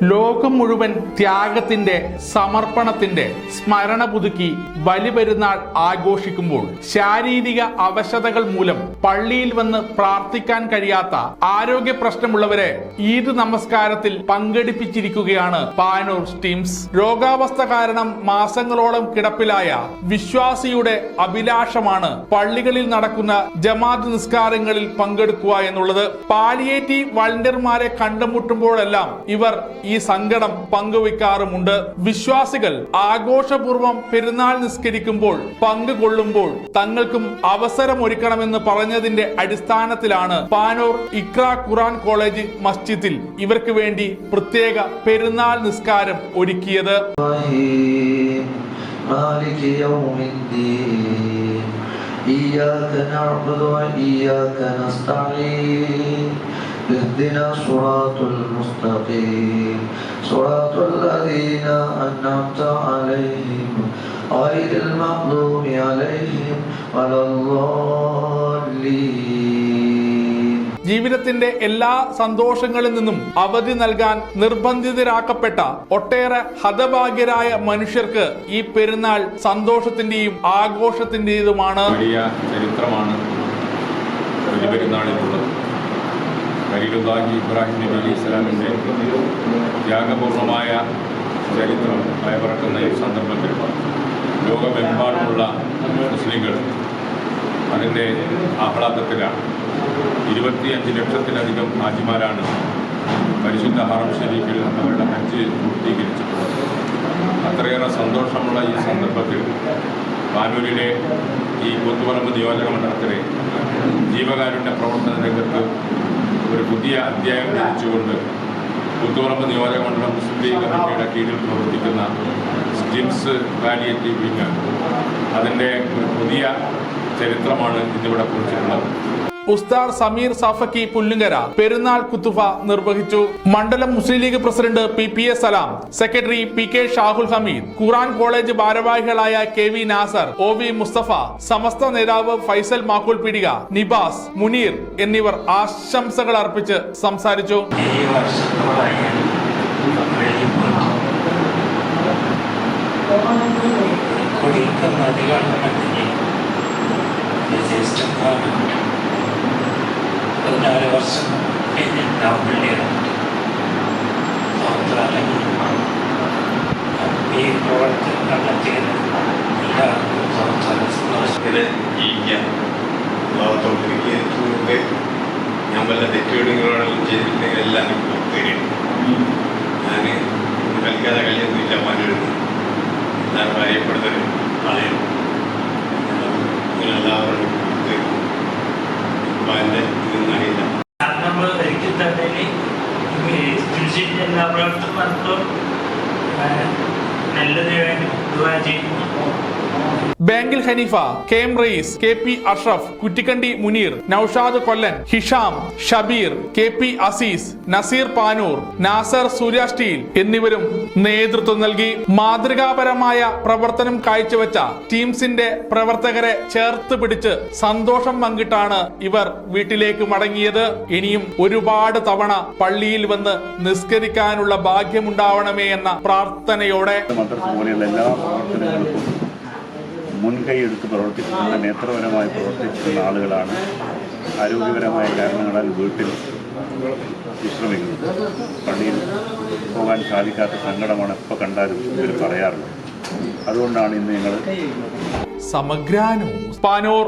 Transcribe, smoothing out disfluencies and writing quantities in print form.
ലോകം മുഴുവൻ ത്യാഗത്തിന്റെ സമർപ്പണത്തിന്റെ സ്മരണ പുതുക്കി ബലിപെരുന്നാൾ ആഘോഷിക്കുമ്പോൾ ശാരീരിക അവശതകൾ മൂലം പള്ളിയിൽ വന്ന് പ്രാർത്ഥിക്കാൻ കഴിയാത്ത ആരോഗ്യ പ്രശ്നമുള്ളവരെ ഈദ് നമസ്കാരത്തിൽ പങ്കെടുപ്പിച്ചിരിക്കുകയാണ് പാനൂർ ടീംസ്. രോഗാവസ്ഥ കാരണം മാസങ്ങളോളം കിടപ്പിലായ വിശ്വാസിയുടെ അഭിലാഷമാണ് പള്ളികളിൽ നടക്കുന്ന ജമാഅത്ത് നിസ്കാരങ്ങളിൽ പങ്കെടുക്കുക എന്നുള്ളത്. പാലിയേറ്റീവ് വളണ്ടിയർമാരെ കണ്ടുമുട്ടുമ്പോഴെല്ലാം ഇവർ ഈ സങ്കടം പങ്കുവെക്കാറുമുണ്ട്. വിശ്വാസികൾ ആഘോഷപൂർവ്വം പെരുന്നാൾ നിസ്കരിക്കുമ്പോൾ പങ്കുകൊള്ളുമ്പോൾ തങ്ങൾക്കും അവസരമൊരുക്കണമെന്ന് പറഞ്ഞതിന്റെ അടിസ്ഥാനത്തിലാണ് പാനൂർ ഇഖ്ര ഖുർആൻ കോളേജ് മസ്ജിദിൽ ഇവർക്ക് വേണ്ടി പ്രത്യേക പെരുന്നാൾ നിസ്കാരം ഒരുക്കിയത്. اهدنا الصراط المستقيم صراط الذين أنعمت عليهم غير المغضوب عليهم ولا الضالين. ജീവിതത്തിന്റെ എല്ലാ സന്തോഷങ്ങളിൽ നിന്നും അവധി നൽകാൻ നിർബന്ധിതരാക്കപ്പെട്ട ഒട്ടേറെ ഹതഭാഗ്യരായ മനുഷ്യർക്ക് ഈ പെരുന്നാൾ സന്തോഷത്തിന്റെയും ആഘോഷത്തിന്റേതുമാണ്. വലിയ ചരിത്രമാണ് പെരുന്നാളിനുള്ളത്. ഖലീലുല്ലാഹി ഇബ്രാഹിം നബി അലൈഹി സ്വലാമിൻ്റെ ത്യാഗപൂർണമായ ചരിത്രം അയവിറക്കുന്ന ഈ സന്ദർഭത്തിൽ ലോകമെമ്പാടുമുള്ള മുസ്ലിങ്ങൾ അതിൻ്റെ ആഹ്ലാദത്തിലാണ്. 25 ലക്ഷത്തിലധികം ഹാജിമാരാണ് പരിശുദ്ധ ഹറം ഷരീഫിൽ അവരുടെ ഹജ്ജ് പൂർത്തീകരിച്ചിട്ടുള്ളത്. അത്രയേറെ സന്തോഷമുള്ള ഈ സന്ദർഭത്തിൽ പാനൂരിലെ ഈ കൂത്തുപറമ്പ് നിയോജക മണ്ഡലത്തിലെ ജീവകാരുണ്യ പ്രവർത്തന രംഗത്ത് ഒരു പുതിയ അധ്യായം രചിച്ചുകൊണ്ട് കൂത്തുപറമ്പ് നിയോജക മണ്ഡലം മുസ്ലിം ലീഗ് കമ്മിറ്റിയുടെ കീഴിൽ പ്രവർത്തിക്കുന്ന സ്റ്റിംസ് പാലിയേറ്റീവ് വിങ് അതിൻ്റെ ഒരു പുതിയ ചരിത്രമാണ് ഇന്നിവിടെ കുറിച്ചിട്ടുള്ളത്. ഉസ്താദ് സമീർ സഫക്കി പുല്ലുങ്കര പെരുന്നാൾ കുത്തുഫ നിർവഹിച്ചു. മണ്ഡലം മുസ്ലിം ലീഗ് പ്രസിഡന്റ് PPA സലാം, സെക്രട്ടറി PK ഷാഹുൽ ഹമീദ്, ഖുർആൻ കോളേജ് ഭാരവാഹികളായ KV നാസർ, OV മുസ്തഫ, സമസ്ത നേതാവ് ഫൈസൽ മാക്കുൽ പീടിക, നിബാസ്, മുനീർ എന്നിവർ ആശംസകൾ അർപ്പിച്ച് സംസാരിച്ചു. Another person in the Navalia. We brought another ജീവിക്കാൻ ലോകത്തോട്ടിരിക്കുക ഞാൻ വല്ല തെറ്റുകേടുകളോടെല്ലാം ചെയ്തിട്ടുണ്ടെങ്കിൽ എല്ലാം തരും. ഞാൻ കളിക്കാതെ കഴിയൊന്നുമില്ല. മാനൊരുന്നു ഞാൻ അറിയപ്പെടുന്നൊരു ആളെയാണ്. ഇങ്ങനെല്ലാവരും എല്ലാ പ്രവർത്തനം നല്ലത് ദുആ ചെയ്യുന്നു. ബാങ്കിൽ Haneefa, KM Rayees, KP Ashraf, Kuttikkandi Muneer, Noushad Kollan, Hisham, Shabeer, KP Azeez, Naseer Panoor, Nasar Surya steel എന്നിവരും നേതൃത്വം നൽകി. മാതൃകാപരമായ പ്രവർത്തനം കാഴ്ചവെച്ച ടീംസിന്റെ പ്രവർത്തകരെ ചേർത്ത് പിടിച്ച് സന്തോഷം പങ്കിട്ടാണ് ഇവർ വീട്ടിലേക്ക് മടങ്ങിയത്. ഇനിയും ഒരുപാട് തവണ പള്ളിയിൽ വന്ന് നിസ്കരിക്കാനുള്ള ഭാഗ്യമുണ്ടാവണമേ എന്ന പ്രാർത്ഥനയോടെ മുൻകൈയെടുത്ത് പ്രവർത്തിക്കുന്ന നേത്രപരമായി പ്രവർത്തിച്ചിരുന്ന ആളുകളാണ് ആരോഗ്യപരമായ കാരണങ്ങളാൽ വീട്ടിൽ വിശ്രമിക്കുന്നത്. പള്ളിയിൽ പോകാൻ സാധിക്കാത്ത സങ്കടമാണ് എപ്പോൾ കണ്ടാലും ഇവർ പറയാറുള്ളത്. അതുകൊണ്ടാണ് ഇന്ന് ഞങ്ങൾ സമഗ്ര ന്യൂസ് പാനൂർ.